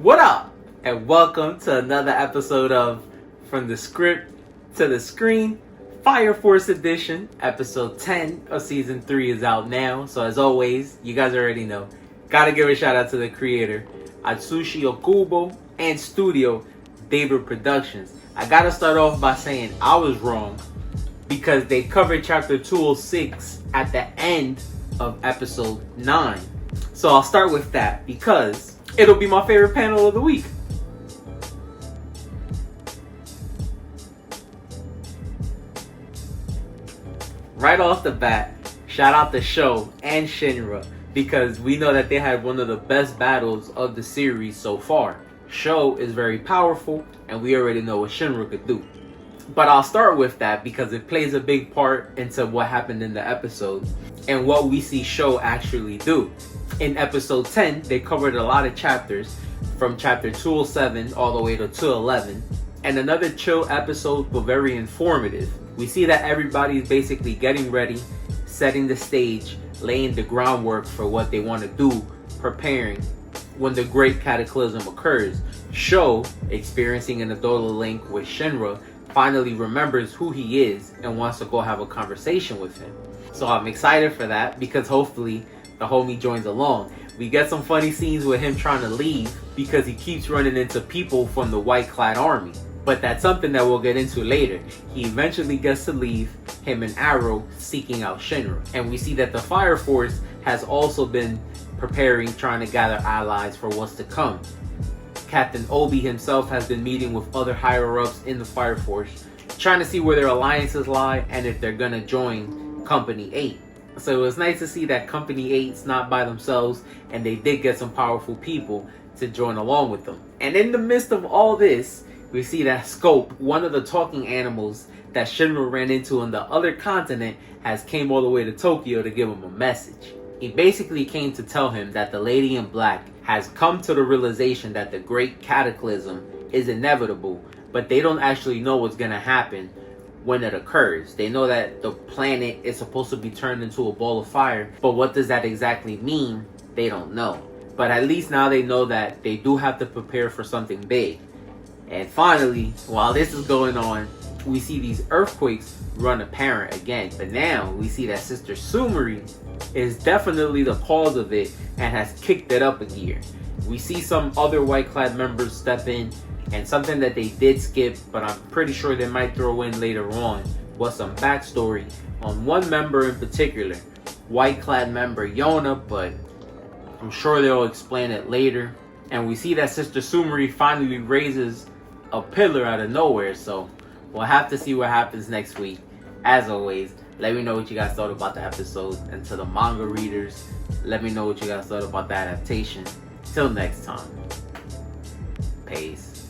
What up? And welcome to another episode of From the Script to the Screen, Fire Force Edition. Episode 10 of Season 3 is out now. So as always, you guys already know, gotta give a shout out to the creator, Atsushi Ohkubo, and studio, David Productions. I gotta start off by saying I was wrong because they covered Chapter 206 at the end of Episode 9. So I'll start with that because it'll be my favorite panel of the week. Right off the bat, shout out to Sho and Shinra because we know that they had one of the best battles of the series so far. Sho is very powerful and we already know what Shinra could do. But I'll start with that because it plays a big part into what happened in the episode and what we see Sho actually do. In episode 10, they covered a lot of chapters from chapter 207 all the way to 211. And another chill episode, but very informative. We see that everybody's basically getting ready, setting the stage, laying the groundwork for what they want to do, preparing when the great cataclysm occurs. Sho, experiencing an adorable link with Shinra, finally remembers who he is and wants to go have a conversation with him. So I'm excited for that because hopefully the homie joins along. We get some funny scenes with him trying to leave because he keeps running into people from the white clad army. But that's something that we'll get into later. He eventually gets to leave, him and Arrow seeking out Shinra. And we see that the Fire Force has also been preparing, trying to gather allies for what's to come. Captain Obi himself has been meeting with other higher-ups in the Fire Force, trying to see where their alliances lie and if they're gonna join Company 8. So it was nice to see that Company 8's not by themselves and they did get some powerful people to join along with them. And in the midst of all this, we see that Scope, one of the talking animals that Shinra ran into on the other continent, has came all the way to Tokyo to give him a message. He basically came to tell him that the Lady in Black has come to the realization that the Great Cataclysm is inevitable, but they don't actually know what's going to happen when it occurs. They know that the planet is supposed to be turned into a ball of fire, but what does that exactly mean? They don't know. But at least now they know that they do have to prepare for something big. And finally, while this is going on, we see these earthquakes run apparent again. But now we see that Sister Sumeri is definitely the cause of it and has kicked it up a gear. We see some other white-clad members step in, and something that they did skip, but I'm pretty sure they might throw in later on, was some backstory on one member in particular, white-clad member Yona, but I'm sure they'll explain it later. And we see that Sister Sumeri finally raises a pillar out of nowhere, so we'll have to see what happens next week. As always, let me know what you guys thought about the episode, and to the manga readers, let me know what you guys thought about the adaptation. Till next time, peace.